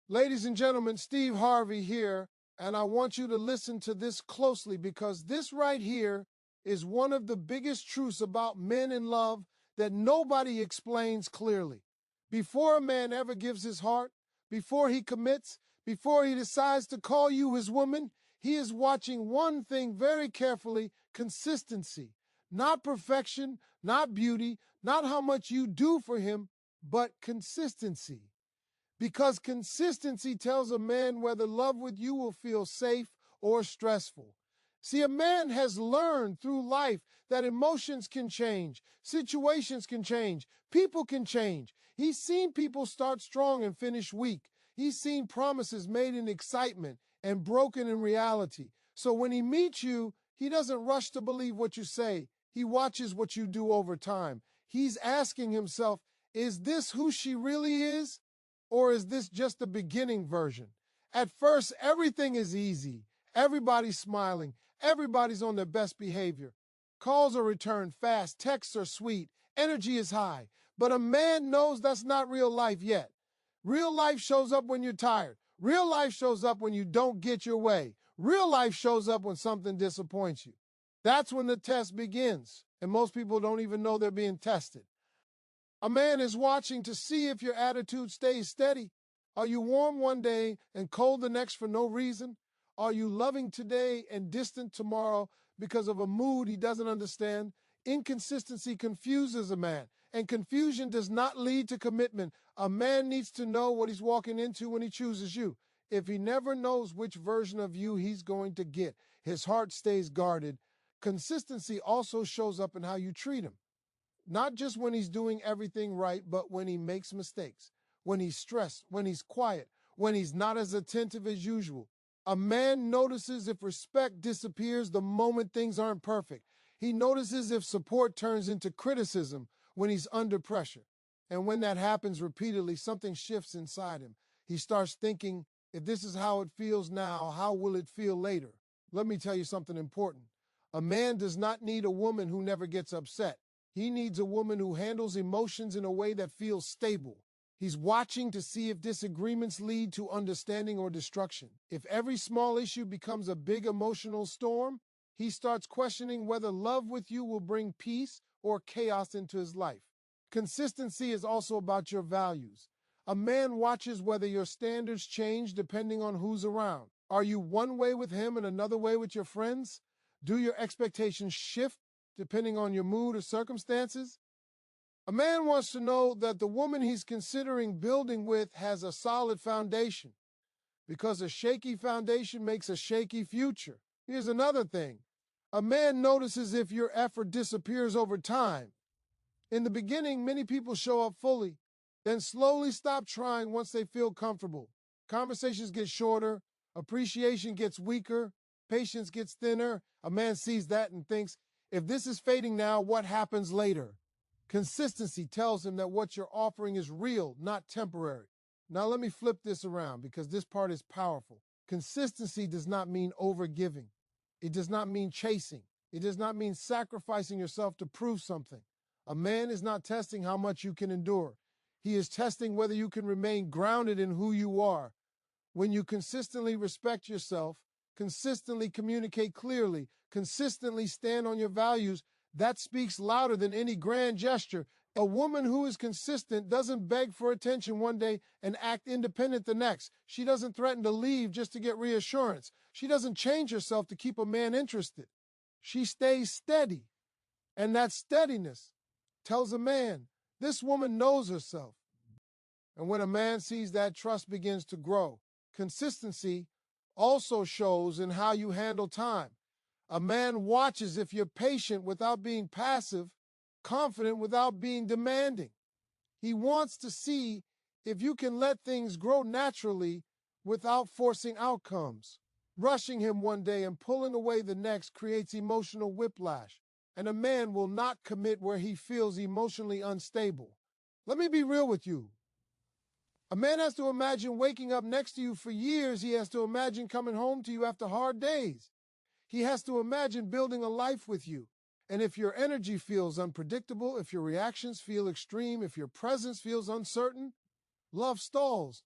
Ladies and gentlemen, Steve Harvey here, and I want you to listen to this closely because this right here is one of the biggest truths about men in love that nobody explains clearly. Before a man ever gives his heart, before he commits, before he decides to call you his woman, he is watching one thing very carefully: consistency. Not perfection, not beauty, not how much you do for him, but consistency. Because consistency tells a man whether love with you will feel safe or stressful. See, a man has learned through life that emotions can change, situations can change, people can change. He's seen people start strong and finish weak. He's seen promises made in excitement and broken in reality. So when he meets you, he doesn't rush to believe what you say. He watches what you do over time. He's asking himself, is this who she really is? Or is this just the beginning version? At first, everything is easy. Everybody's smiling. Everybody's on their best behavior. Calls are returned fast. Texts are sweet. Energy is high. But a man knows that's not real life yet. Real life shows up when you're tired. Real life shows up when you don't get your way. Real life shows up when something disappoints you. That's when the test begins. And most people don't even know they're being tested. A man is watching to see if your attitude stays steady. Are you warm one day and cold the next for no reason? Are you loving today and distant tomorrow because of a mood he doesn't understand? Inconsistency confuses a man, and confusion does not lead to commitment. A man needs to know what he's walking into when he chooses you. If he never knows which version of you he's going to get, his heart stays guarded. Consistency also shows up in how you treat him. Not just when he's doing everything right, but when he makes mistakes, when he's stressed, when he's quiet, when he's not as attentive as usual. A man notices if respect disappears the moment things aren't perfect. He notices if support turns into criticism when he's under pressure. And when that happens repeatedly, something shifts inside him. He starts thinking, if this is how it feels now, how will it feel later? Let me tell you something important. A man does not need a woman who never gets upset. He needs a woman who handles emotions in a way that feels stable. He's watching to see if disagreements lead to understanding or destruction. If every small issue becomes a big emotional storm, he starts questioning whether love with you will bring peace or chaos into his life. Consistency is also about your values. A man watches whether your standards change depending on who's around. Are you one way with him and another way with your friends? Do your expectations shift depending on your mood or circumstances? A man wants to know that the woman he's considering building with has a solid foundation, because a shaky foundation makes a shaky future. Here's another thing. A man notices if your effort disappears over time. In the beginning, many people show up fully, then slowly stop trying once they feel comfortable. Conversations get shorter, appreciation gets weaker, patience gets thinner. A man sees that and thinks, if this is fading now, what happens later? Consistency tells him that what you're offering is real, not temporary. Now let me flip this around because this part is powerful. Consistency does not mean overgiving. It does not mean chasing. It does not mean sacrificing yourself to prove something. A man is not testing how much you can endure. He is testing whether you can remain grounded in who you are. When you consistently respect yourself, consistently communicate clearly, consistently stand on your values, that speaks louder than any grand gesture. A woman who is consistent doesn't beg for attention one day and act independent the next. She doesn't threaten to leave just to get reassurance. She doesn't change herself to keep a man interested. She stays steady. And that steadiness tells a man, this woman knows herself. And when a man sees that, trust begins to grow. Consistency also shows in how you handle time. A man watches if you're patient without being passive, confident without being demanding. He wants to see if you can let things grow naturally without forcing outcomes. Rushing him one day and pulling away the next creates emotional whiplash, and a man will not commit where he feels emotionally unstable. Let me be real with you. A man has to imagine waking up next to you for years. He has to imagine coming home to you after hard days. He has to imagine building a life with you. And if your energy feels unpredictable, if your reactions feel extreme, if your presence feels uncertain, love stalls.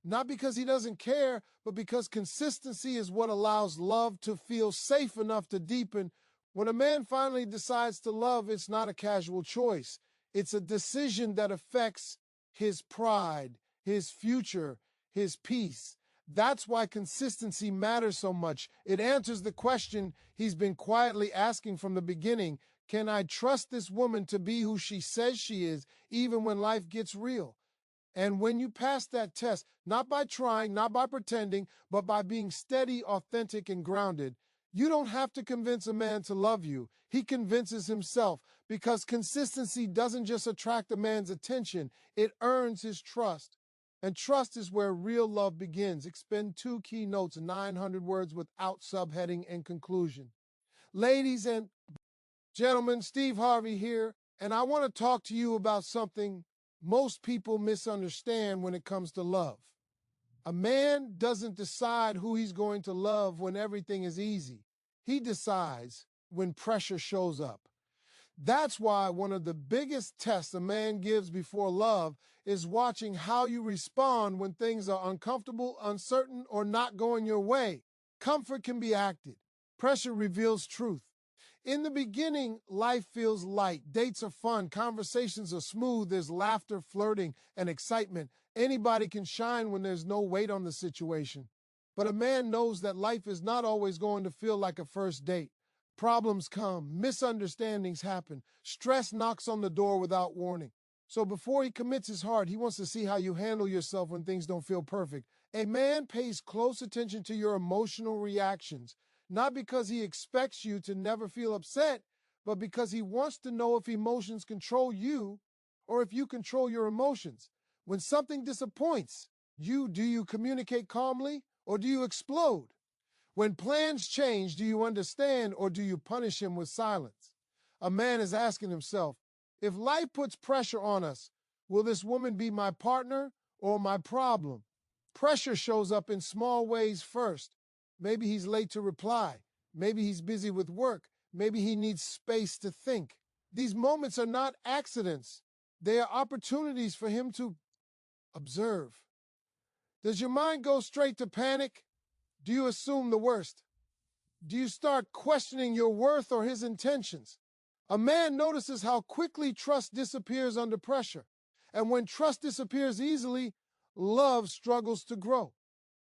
Not because he doesn't care, but because consistency is what allows love to feel safe enough to deepen. When a man finally decides to love, it's not a casual choice. It's a decision that affects his pride, his future, his peace. That's why consistency matters so much. It answers the question he's been quietly asking from the beginning. Can I trust this woman to be who she says she is, even when life gets real? And when you pass that test, not by trying, not by pretending, but by being steady, authentic, and grounded, you don't have to convince a man to love you. He convinces himself, because consistency doesn't just attract a man's attention, it earns his trust. And trust is where real love begins. Expend 2 key notes, 900 words without subheading and conclusion. Ladies and gentlemen, Steve Harvey here, and I want to talk to you about something most people misunderstand when it comes to love. A man doesn't decide who he's going to love when everything is easy. He decides when pressure shows up. That's why one of the biggest tests a man gives before love is watching how you respond when things are uncomfortable, uncertain, or not going your way. Comfort can be acted. Pressure reveals truth. In the beginning, life feels light. Dates are fun. Conversations are smooth. There's laughter, flirting, and excitement. Anybody can shine when there's no weight on the situation. But a man knows that life is not always going to feel like a first date. Problems come, misunderstandings happen, stress knocks on the door without warning. So before he commits his heart, he wants to see how you handle yourself when things don't feel perfect. A man pays close attention to your emotional reactions, not because he expects you to never feel upset, but because he wants to know if emotions control you or if you control your emotions. When something disappoints you, do you communicate calmly or do you explode? When plans change, do you understand or do you punish him with silence? A man is asking himself, if life puts pressure on us, will this woman be my partner or my problem? Pressure shows up in small ways first. Maybe he's late to reply. Maybe he's busy with work. Maybe he needs space to think. These moments are not accidents. They are opportunities for him to observe. Does your mind go straight to panic? Do you assume the worst? Do you start questioning your worth or his intentions? A man notices how quickly trust disappears under pressure. And when trust disappears easily, love struggles to grow.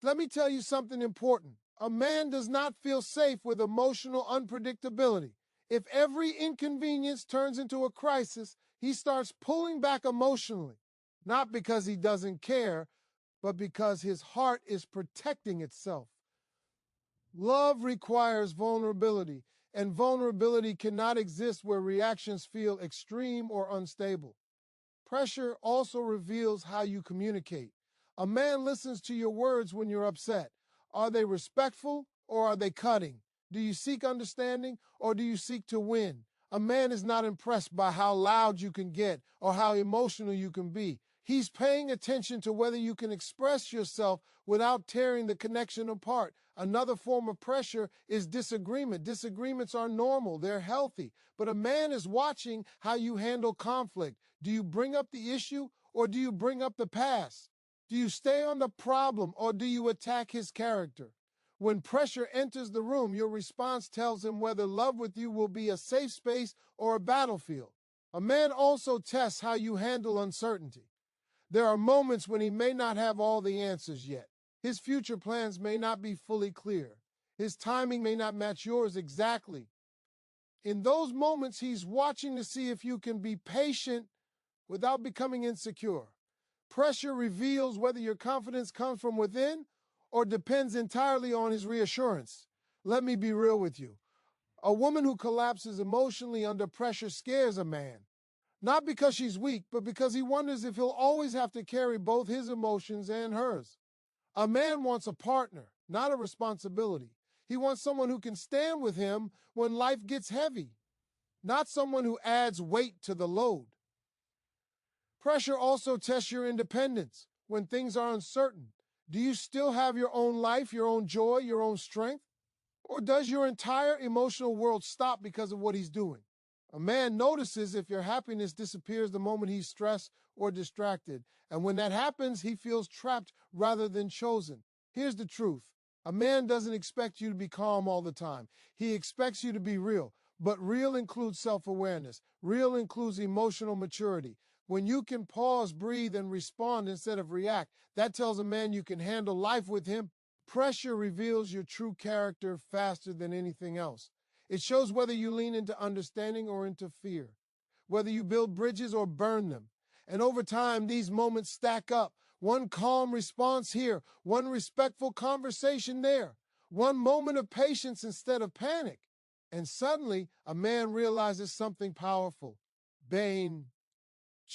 Let me tell you something important. A man does not feel safe with emotional unpredictability. If every inconvenience turns into a crisis, he starts pulling back emotionally, not because he doesn't care, but because his heart is protecting itself. Love requires vulnerability, and vulnerability cannot exist where reactions feel extreme or unstable. Pressure also reveals how you communicate. A man listens to your words when you're upset. Are they respectful or are they cutting? Do you seek understanding or do you seek to win? A man is not impressed by how loud you can get or how emotional you can be. He's paying attention to whether you can express yourself without tearing the connection apart. Another form of pressure is disagreement. Disagreements are normal, they're healthy. But a man is watching how you handle conflict. Do you bring up the issue or do you bring up the past? Do you stay on the problem or do you attack his character? When pressure enters the room, your response tells him whether love with you will be a safe space or a battlefield. A man also tests how you handle uncertainty. There are moments when he may not have all the answers yet. His future plans may not be fully clear. His timing may not match yours exactly. In those moments, he's watching to see if you can be patient without becoming insecure. Pressure reveals whether your confidence comes from within or depends entirely on his reassurance. Let me be real with you. A woman who collapses emotionally under pressure scares a man. Not because she's weak, but because he wonders if he'll always have to carry both his emotions and hers. A man wants a partner, not a responsibility. He wants someone who can stand with him when life gets heavy, not someone who adds weight to the load. Pressure also tests your independence when things are uncertain. Do you still have your own life, your own joy, your own strength? Or does your entire emotional world stop because of what he's doing? A man notices if your happiness disappears the moment he's stressed or distracted. And when that happens, he feels trapped rather than chosen. Here's the truth. A man doesn't expect you to be calm all the time. He expects you to be real. But real includes self-awareness. Real includes emotional maturity. When you can pause, breathe, and respond instead of react, that tells a man you can handle life with him. Pressure reveals your true character faster than anything else. It shows whether you lean into understanding or into fear, whether you build bridges or burn them. And over time, these moments stack up. One calm response here, one respectful conversation there, one moment of patience instead of panic. And suddenly, a man realizes something powerful. Being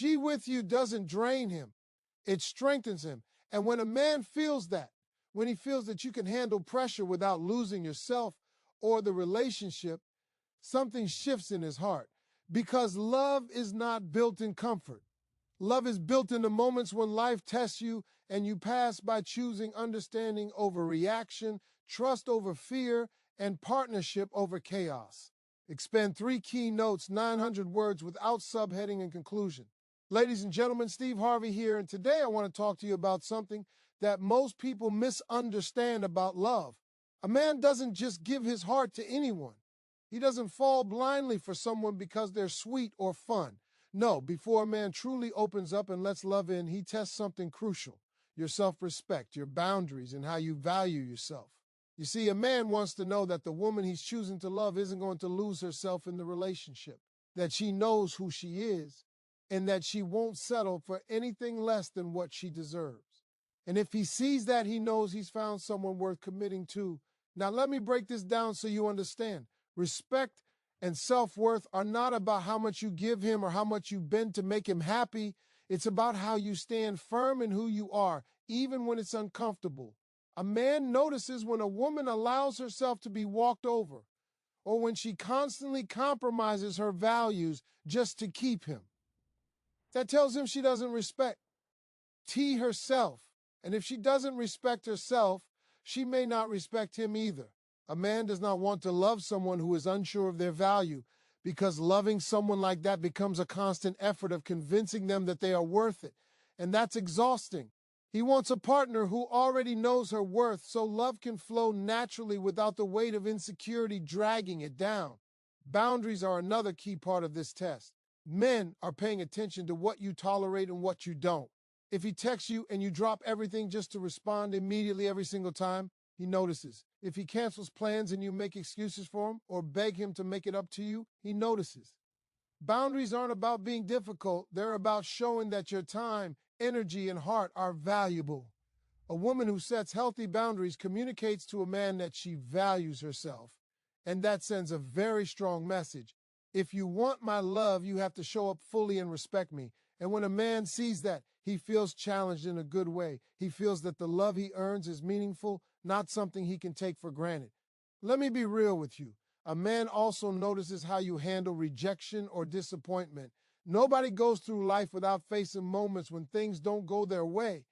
with you doesn't drain him. It strengthens him. And when a man feels that, when he feels that you can handle pressure without losing yourself or the relationship, something shifts in his heart. Because love is not built in comfort. Love is built in the moments when life tests you and you pass by choosing understanding over reaction, trust over fear, and partnership over chaos. Expand 3 key notes, 900 words without subheading and conclusion. Ladies and gentlemen, Steve Harvey here, and today I want to talk to you about something that most people misunderstand about love. A man doesn't just give his heart to anyone. He doesn't fall blindly for someone because they're sweet or fun. No, before a man truly opens up and lets love in, he tests something crucial: your self-respect, your boundaries, and how you value yourself. You see, a man wants to know that the woman he's choosing to love isn't going to lose herself in the relationship, that she knows who she is, and that she won't settle for anything less than what she deserves. And if he sees that, he knows he's found someone worth committing to. Now, let me break this down so you understand. Respect and self-worth are not about how much you give him or how much you bend to make him happy. It's about how you stand firm in who you are, even when it's uncomfortable. A man notices when a woman allows herself to be walked over, or when she constantly compromises her values just to keep him. That tells him she doesn't respect herself. And if she doesn't respect herself, she may not respect him either. A man does not want to love someone who is unsure of their value, because loving someone like that becomes a constant effort of convincing them that they are worth it. And that's exhausting. He wants a partner who already knows her worth, so love can flow naturally without the weight of insecurity dragging it down. Boundaries are another key part of this test. Men are paying attention to what you tolerate and what you don't. If he texts you and you drop everything just to respond immediately every single time, he notices. If he cancels plans and you make excuses for him or beg him to make it up to you, he notices. Boundaries aren't about being difficult. They're about showing that your time, energy, and heart are valuable. A woman who sets healthy boundaries communicates to a man that she values herself. And that sends a very strong message. If you want my love, you have to show up fully and respect me. And when a man sees that, he feels challenged in a good way. He feels that the love he earns is meaningful, not something he can take for granted. Let me be real with you. A man also notices how you handle rejection or disappointment. Nobody goes through life without facing moments when things don't go their way.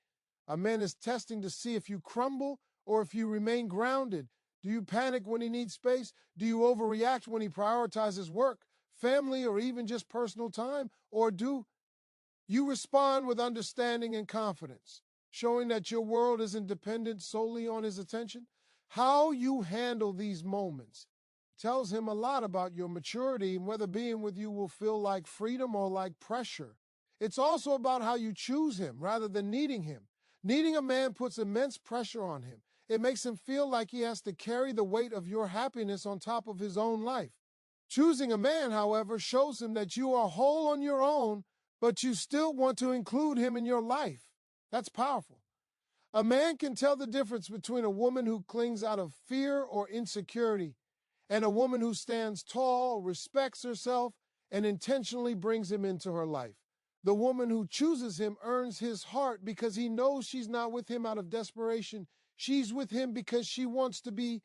A man is testing to see if you crumble or if you remain grounded. Do you panic when he needs space? Do you overreact when he prioritizes work, family, or even just personal time? Or do you respond with understanding and confidence, showing that your world isn't dependent solely on his attention? How you handle these moments tells him a lot about your maturity and whether being with you will feel like freedom or like pressure. It's also about how you choose him rather than needing him. Needing a man puts immense pressure on him. It makes him feel like he has to carry the weight of your happiness on top of his own life. Choosing a man, however, shows him that you are whole on your own, but you still want to include him in your life. That's powerful. A man can tell the difference between a woman who clings out of fear or insecurity and a woman who stands tall, respects herself, and intentionally brings him into her life. The woman who chooses him earns his heart because he knows she's not with him out of desperation. She's with him because she wants to be.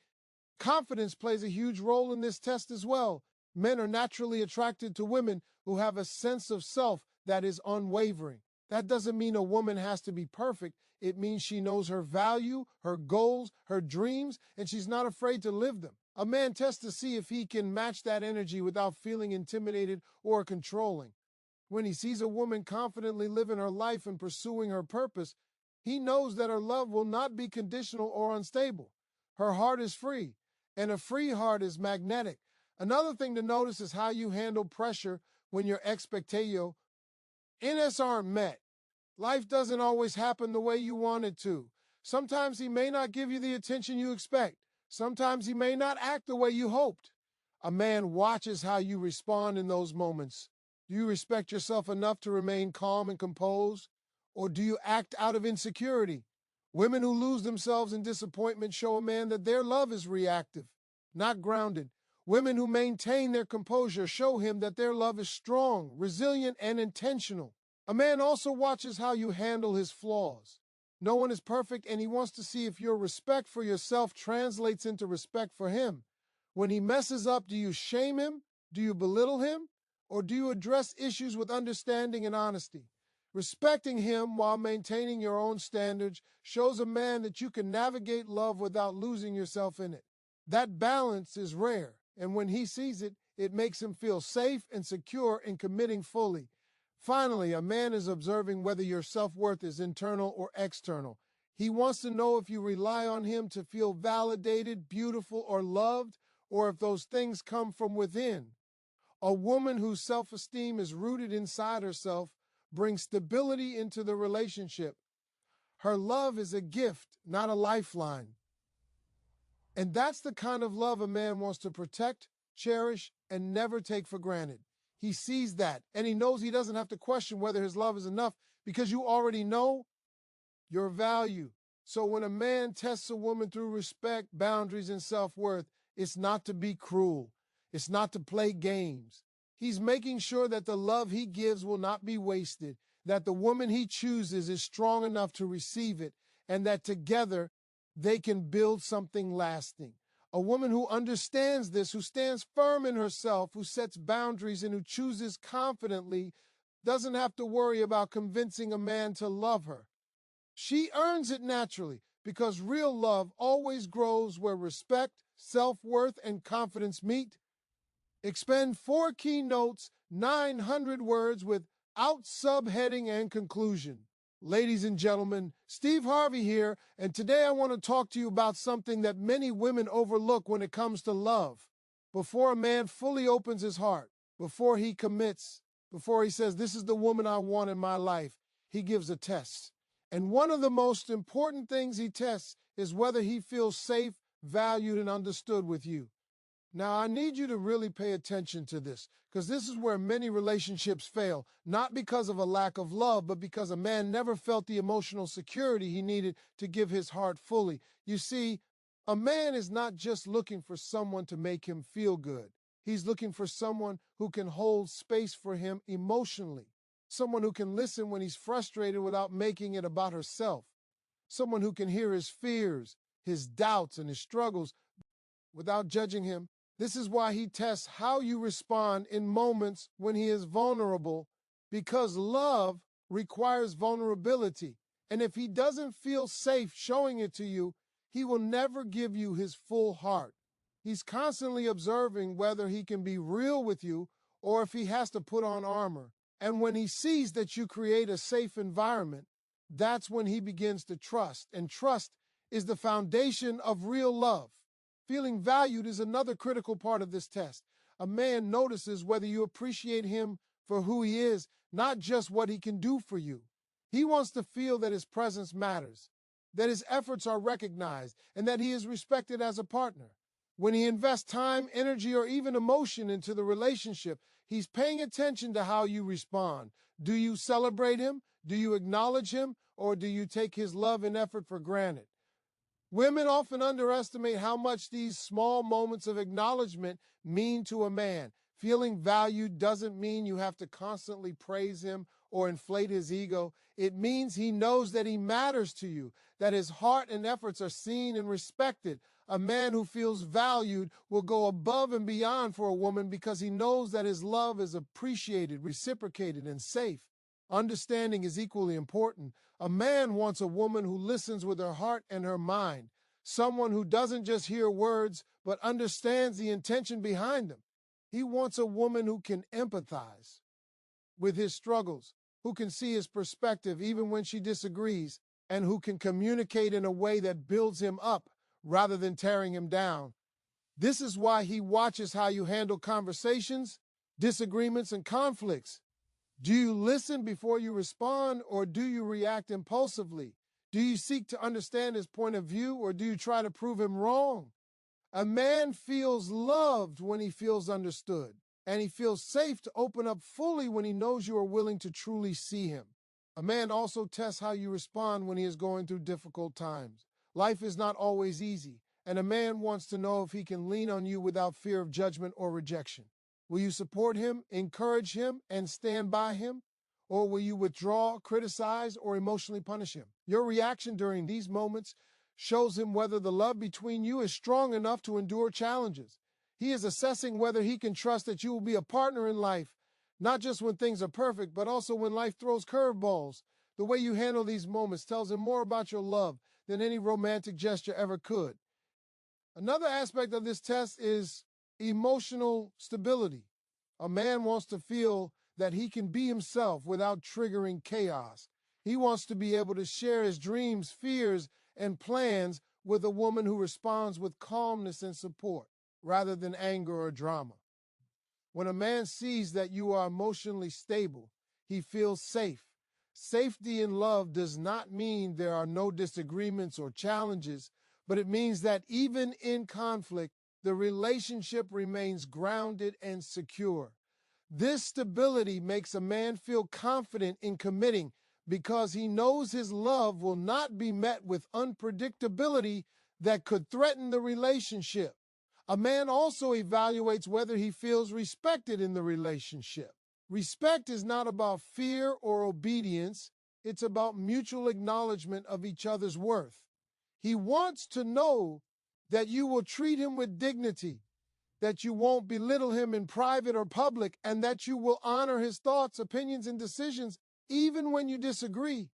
Confidence plays a huge role in this test as well. Men are naturally attracted to women who have a sense of self that is unwavering. That doesn't mean a woman has to be perfect. It means she knows her value, her goals, her dreams, and she's not afraid to live them. A man tests to see if he can match that energy without feeling intimidated or controlling. When he sees a woman confidently living her life and pursuing her purpose, he knows that her love will not be conditional or unstable. Her heart is free, and a free heart is magnetic. Another thing to notice is how you handle pressure when your expectations aren't met. Life doesn't always happen the way you want it to. Sometimes he may not give you the attention you expect. Sometimes he may not act the way you hoped. A man watches how you respond in those moments. Do you respect yourself enough to remain calm and composed? Or do you act out of insecurity? Women who lose themselves in disappointment show a man that their love is reactive, not grounded. Women who maintain their composure show him that their love is strong, resilient, and intentional. A man also watches how you handle his flaws. No one is perfect, and he wants to see if your respect for yourself translates into respect for him. When he messes up, do you shame him? Do you belittle him? Or do you address issues with understanding and honesty? Respecting him while maintaining your own standards shows a man that you can navigate love without losing yourself in it. That balance is rare, and when he sees it, it makes him feel safe and secure in committing fully. Finally, a man is observing whether your self-worth is internal or external. He wants to know if you rely on him to feel validated, beautiful, or loved, or if those things come from within. A woman whose self-esteem is rooted inside herself brings stability into the relationship. Her love is a gift, not a lifeline. And that's the kind of love a man wants to protect, cherish, and never take for granted. He sees that, and he knows he doesn't have to question whether his love is enough because you already know your value. So when a man tests a woman through respect, boundaries, and self-worth, it's not to be cruel. It's not to play games. He's making sure that the love he gives will not be wasted, that the woman he chooses is strong enough to receive it, and that together they can build something lasting. A woman who understands this, who stands firm in herself, who sets boundaries, and who chooses confidently, doesn't have to worry about convincing a man to love her. She earns it naturally because real love always grows where respect, self-worth, and confidence meet. Expend 4 keynotes, 900 words without subheading and conclusion. Ladies and gentlemen, Steve Harvey here, and today I want to talk to you about something that many women overlook when it comes to love. Before a man fully opens his heart, before he commits, before he says, "This is the woman I want in my life," he gives a test. And one of the most important things he tests is whether he feels safe, valued, and understood with you. Now, I need you to really pay attention to this, because this is where many relationships fail, not because of a lack of love, but because a man never felt the emotional security he needed to give his heart fully. You see, a man is not just looking for someone to make him feel good. He's looking for someone who can hold space for him emotionally, someone who can listen when he's frustrated without making it about herself, someone who can hear his fears, his doubts, and his struggles without judging him. This is why he tests how you respond in moments when he is vulnerable, because love requires vulnerability. And if he doesn't feel safe showing it to you, he will never give you his full heart. He's constantly observing whether he can be real with you or if he has to put on armor. And when he sees that you create a safe environment, that's when he begins to trust. And trust is the foundation of real love. Feeling valued is another critical part of this test. A man notices whether you appreciate him for who he is, not just what he can do for you. He wants to feel that his presence matters, that his efforts are recognized, and that he is respected as a partner. When he invests time, energy, or even emotion into the relationship, he's paying attention to how you respond. Do you celebrate him? Do you acknowledge him? Or do you take his love and effort for granted? Women often underestimate how much these small moments of acknowledgement mean to a man. Feeling valued doesn't mean you have to constantly praise him or inflate his ego. It means he knows that he matters to you, that his heart and efforts are seen and respected. A man who feels valued will go above and beyond for a woman because he knows that his love is appreciated, reciprocated, and safe. Understanding is equally important. A man wants a woman who listens with her heart and her mind, someone who doesn't just hear words, but understands the intention behind them. He wants a woman who can empathize with his struggles, who can see his perspective even when she disagrees, and who can communicate in a way that builds him up rather than tearing him down. This is why he watches how you handle conversations, disagreements, and conflicts. Do you listen before you respond, or do you react impulsively? Do you seek to understand his point of view, or do you try to prove him wrong? A man feels loved when he feels understood, and he feels safe to open up fully when he knows you are willing to truly see him. A man also tests how you respond when he is going through difficult times. Life is not always easy, and a man wants to know if he can lean on you without fear of judgment or rejection. Will you support him, encourage him, and stand by him? Or will you withdraw, criticize, or emotionally punish him? Your reaction during these moments shows him whether the love between you is strong enough to endure challenges. He is assessing whether he can trust that you will be a partner in life, not just when things are perfect, but also when life throws curveballs. The way you handle these moments tells him more about your love than any romantic gesture ever could. Another aspect of this test is emotional stability. A man wants to feel that he can be himself without triggering chaos. He wants to be able to share his dreams, fears, and plans with a woman who responds with calmness and support rather than anger or drama. When a man sees that you are emotionally stable, he feels safe. Safety in love does not mean there are no disagreements or challenges, but it means that even in conflict, the relationship remains grounded and secure. This stability makes a man feel confident in committing because he knows his love will not be met with unpredictability that could threaten the relationship. A man also evaluates whether he feels respected in the relationship. Respect is not about fear or obedience, it's about mutual acknowledgement of each other's worth. He wants to know that you will treat him with dignity, that you won't belittle him in private or public, and that you will honor his thoughts, opinions, and decisions even when you disagree.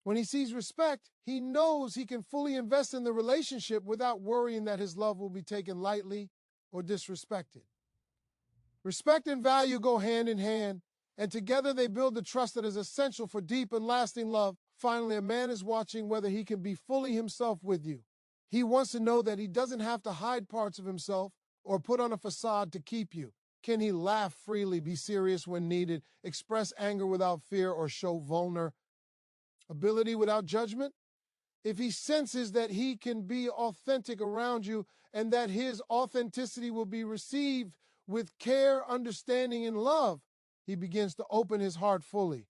When he sees respect, he knows he can fully invest in the relationship without worrying that his love will be taken lightly or disrespected. Respect and value go hand in hand, and together they build the trust that is essential for deep and lasting love. Finally, a man is watching whether he can be fully himself with you. He wants to know that he doesn't have to hide parts of himself or put on a facade to keep you. Can he laugh freely, be serious when needed, express anger without fear, or show vulnerability without judgment? If he senses that he can be authentic around you and that his authenticity will be received with care, understanding, and love, he begins to open his heart fully.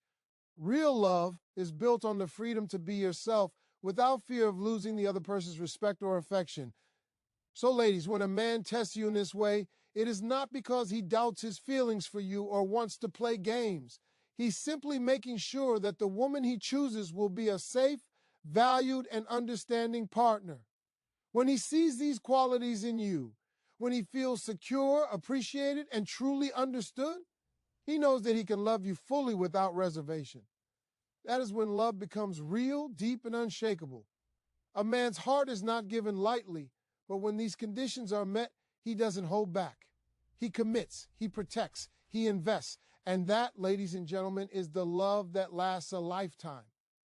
Real love is built on the freedom to be yourself without fear of losing the other person's respect or affection. So, ladies, when a man tests you in this way, it is not because he doubts his feelings for you or wants to play games. He's simply making sure that the woman he chooses will be a safe, valued, and understanding partner. When he sees these qualities in you, when he feels secure, appreciated, and truly understood, he knows that he can love you fully without reservation. That is when love becomes real, deep, and unshakable. A man's heart is not given lightly, but when these conditions are met, he doesn't hold back. He commits, he protects, he invests. And that, ladies and gentlemen, is the love that lasts a lifetime.